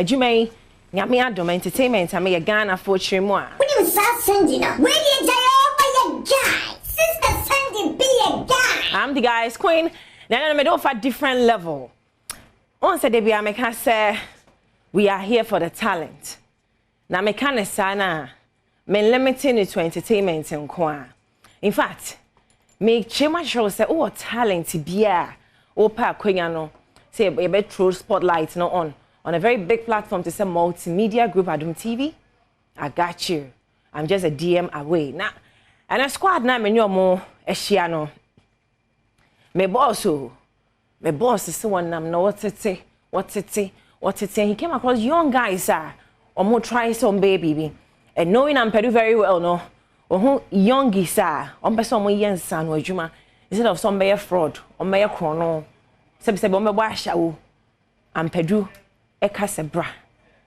Adwuma nyame Adom Entertainment am ye Ghana for Chirimo. When you start sending up, where you a guy? Sister Sandy be a guy. I'm the guy's queen. Now me don't for different level. Once a day I can say we are here for the talent. Now me can say na me limiting it to entertainment and kwa. In fact, me chema show say oh talent bia o pa kwenya no say e be throw spotlight no on a very big platform to say multimedia group Adom TV. I got you. I'm just a DM away. Now, and a squad na me nyomo ehia no. Me boss is someone nam no what it. He came across young guys more try some baby. And knowing I'm Peru very well no. Who young is person mo yen san no adwuma instead of some be fraud or be chrono. Se bombe bo ahia wo. Am Peru eka sebra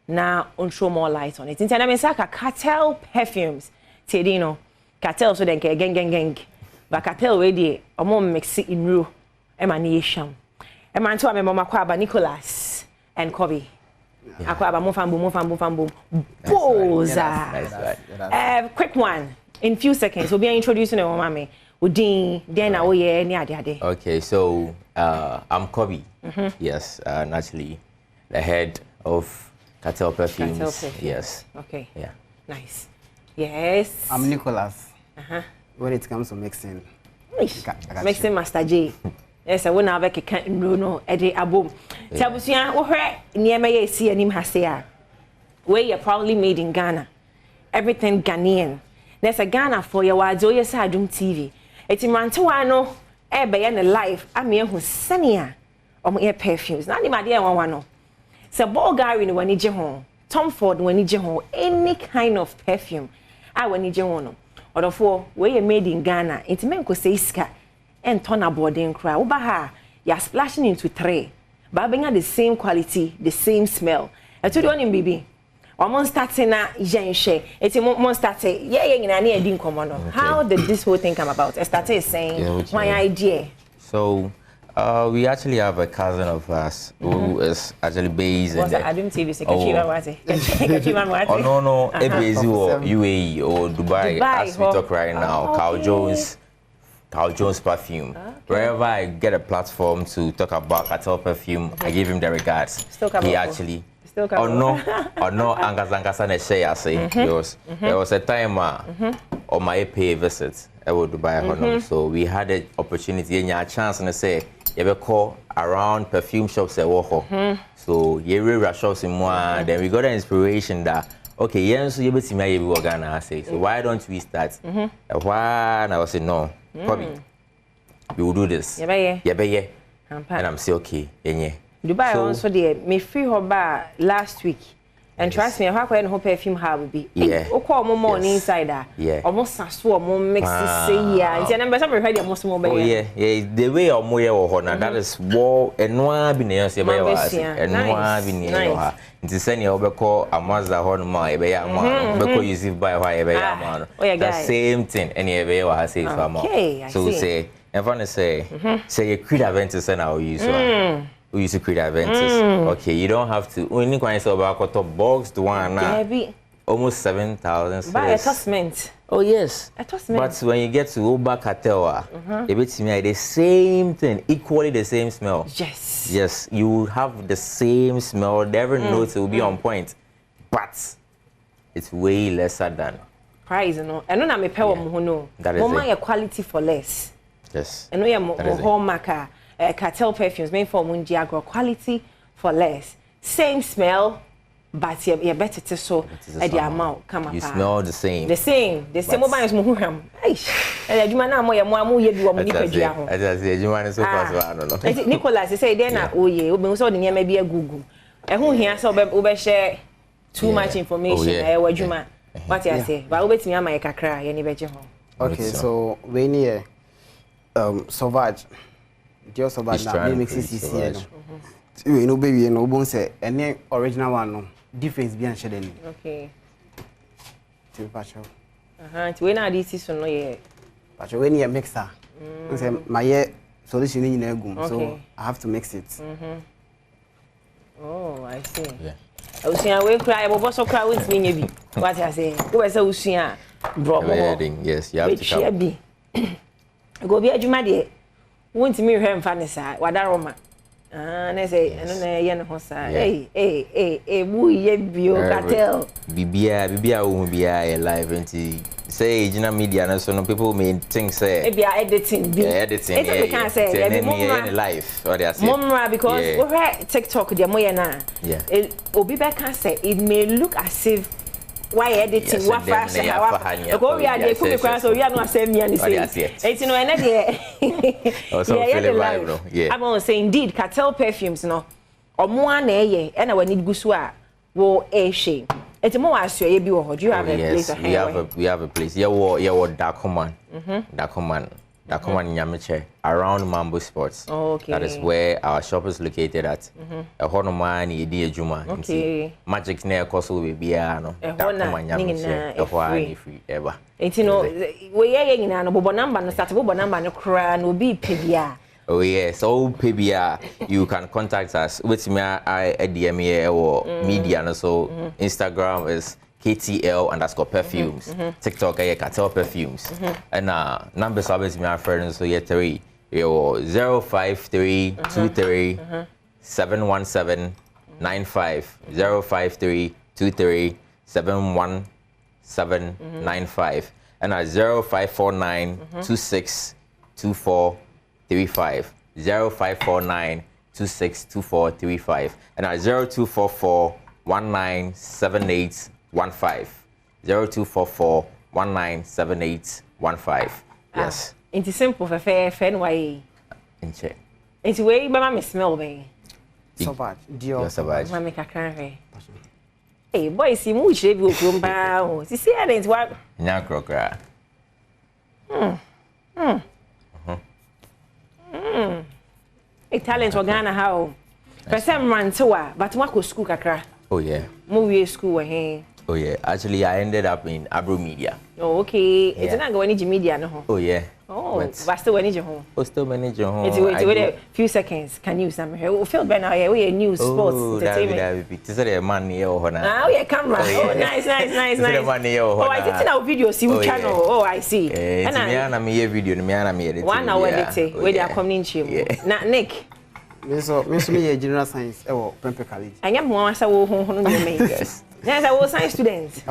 na on show more light on it. Inti na me saka Kartel Perfumes. Tedino. Kartel so den ke gang. But Kartel we dey omo mix it in ru emanation. Emanto am mama kwaba Nicholas and Kobe. Akwaba mo fambo. Boza. Quick one in few seconds. We'll be introducing the mama. Udin then oye ni ade. Okay, so I'm Kobe. Yes, naturally the head of Kartel Perfumes. Yes. Okay. Yeah. Nice. Yes. I'm Nicholas. When it comes to mixing. Mixing Master J. Yes, I won't have a can't no Eddie Abum. Tabusia, oh, her near me see him hasea. Where you're probably made in Ghana. Everything Ghanaian. There's a Ghana for your Adom TV. It's in Mantuano, Ebe and life. I'm here who's senior on my perfumes. Not my dear one. So, Bulgari when you home, Tom Ford when you home, any kind of perfume. I when you home. Or the four where you made in Ghana, it's men could say iska and turn a boarding cry. Ubaha, you're splashing into tray. But being the same quality, the same smell. I told you one in baby. Almost starting na jenche. It's almost starting. Yeah. How did this whole thing come about? I started saying my idea. So we actually have a cousin of us who is actually based in the Adom TV. Oh no, based or UAE or Dubai as we talk right now. Carl Jones Perfume. Wherever I get a platform to talk about Kartel Perfume, I give him the regards. He actually no, Angasa ne share say yours. There was a time on my pay visit I would Dubai so we had the opportunity and a chance and say you ever call around perfume shops at Woho. So you shops in one, then we got an inspiration that okay, yes, so you bet me you Ghana say. So why don't we start? Why and I was saying no, Kobe, we will do this. Yeah. And I'm still okay. Dubai also there. Me free her bar last week. And trust me, how can perfume have be? Yeah. Oko more inside that. Yeah. Almost sasso more mix say yeah. And number some ready almost more. Oh yeah. The way or more or that is war and no be near say by and no be near her. Nti send you obeko amaza hon ma ebe ya ma obeko use by why ebe ya ma. The same thing any ebe wa say for ma. So say everyone say you create events and I will use one. We used to create events. Okay, you don't have to. We need to say about box the one now. Almost 7,000. Buy a tossment. Oh yes. A tossment. But when you get to Oba Kartel, it's the same thing, equally the same smell. Yes. Yes, you will have the same smell. Every note will be on point, but it's way lesser than price. No, I know na me pay no. That is more quality for less. Yes. I know you more hallmark. Kartel Perfumes made for Mundiagro quality for less. Same smell, but you're better to so at the amount. Come on, you smell the same. The same mobile is more. Hey, you man, more you do. I just say you man is so fast. I don't know. Nicholas, they say then oh yeah, we saw the name maybe a Google. And who here so we share too much information. What you man? What you say? But we bet me my kakra. You need better home. Okay, so we need Sauvage. Just about that mix CC you know baby no bon say any original one no difference be share dem okay to patch to we na this so no yeah patch we need mixer say my solution ni na egum so I have to mix it Oh, I see. Yeah. Usia we cry, but boss cry with me maybe. What I say? Who say usia? Bro. Yes, you have to come. Go be adwuma de. Won't me hwe mfa ne sa. Wada Roma. Na say eno na ye ne ho sa. Bu ye bio Kartel. Bibia wo bia live anti say Gina media na so no people may think say e bia editing bi. Editing. It's can say be in life or they say. Momra because we heard TikTok de mo ye na. Yeah. Obi be can say it may look as if why editing what fashion how go we are dey come cross so we are no asem me and say it's no ene dey also feel vibe no yeah I'm going to say indeed Kartel perfumes no omo na eye e na wani gusu a wo e she it's more as you be wo do you have a place of we have a place yeah wo Dakoman Dakoman Nyameche around Mambo Sports. Okay. That is where our shop is located at. A honoman yedi ejuma. Okay. Magic near Koso we be no. Dakoman Nyameche. A free ever. It's no we ye nyina no bobo number no start bobo number no kra no be pebia. Oh yes, so pebia you can contact us with me I DM here or media no so Instagram is KTL_perfumes. TikTok Kartel perfumes. And numbers always me friends so 3 05323 717 95 05323 717 95 and 0549 26 24 35 0549 26 24 35 and 0244 1978 15 0244 197815. Yes. It's simple for fair NYA. Inche. It's way by my smell me. Savage. Dio Savage. Mama can't. Hey boy, see mu shebe okrom ba o. See I didn't work. Nya krokra. A talent for Ghana how. First time run to but what could school kakra. Oh yeah. Movie school here. Oh yeah, actually I ended up in Abro Media. Oh okay, yeah. It's not going to media no. Oh yeah. Oh, but still manage your home. Oh, still manage your home. It's wait a few seconds. Can you some here? We feel better here. We news, sports, entertainment. This is the man here or na. Ah, we camera. Oh, nice. The man here or oh, I did in our video. See which channel. Oh, I see. And I me video. Me edit. 1 hour edit. Where they are coming in. Na Nick. So me general science. Perfume college. I am one say wo ho no me. Yes. Yes, I was science student.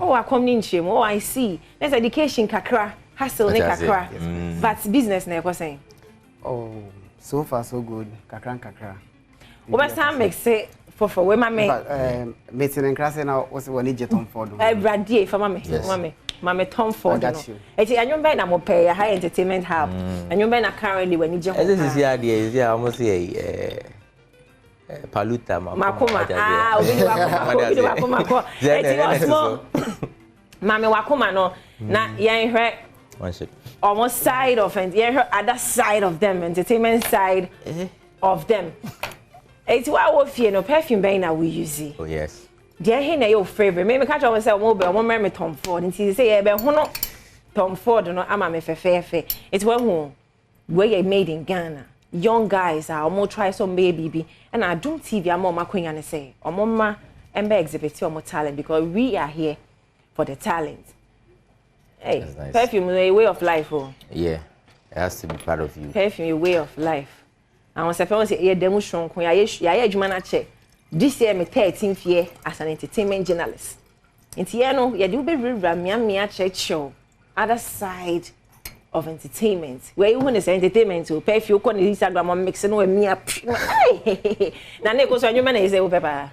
Oh, I come in shame. Oh, I see. There's education kakra, hustle ne kakra. But business na ko saying. Oh, so far so good. Kakra. Over time make say for we mama. But meeting class now was when you Tom Ford. Brady for mama Tom Ford. Eti anyomba na mo pay high entertainment hub. Anyomba na currently when you je ho. This is here there almost here. Paluta makoma obi wakoma ko eti small mame wakoma no na yen hwe almost side of and yen hwe other side of them entertainment side of them eti wa wo fie no perfume ben na we use. Oh yes. There he na your favorite me catch on say mo be mo me Tom Ford nti say e be ho no Tom Ford no ama me fefefe eti wa hu we made in Ghana. Young guys are more try some baby and Adom TV am more makwenya ne say omoma embe exhibit omo talent because we are here for the talent. Hey, nice. Perfume is a way of life. Oh. Yeah, it has to be part of you. Perfume is a way of life. I want to say yeah demonstration ko ya adwuma na che. This year me 13th year as an entertainment journalist. Inti ye no ye do be rira mia show other side of entertainment. Where you want to say entertainment to pay if you on Instagram or mixing with me up. Na ne ko so anwuma na say wo papa.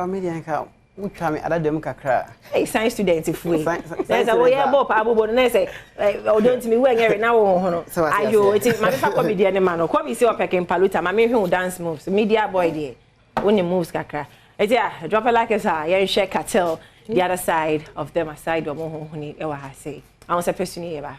Media ka we try me other dem kakra. Hey science student if we. There's a way about abobo na say o don't me we nyere na wo ho no. Ayo eti ma fa comedy ne ma no. Come see opeke paluta ma me hwe dance moves. Media boy there. When moves kakra. Eti drop a like us here share Kartel the other side of them aside wo ho ni e wa ha say. I want to person here.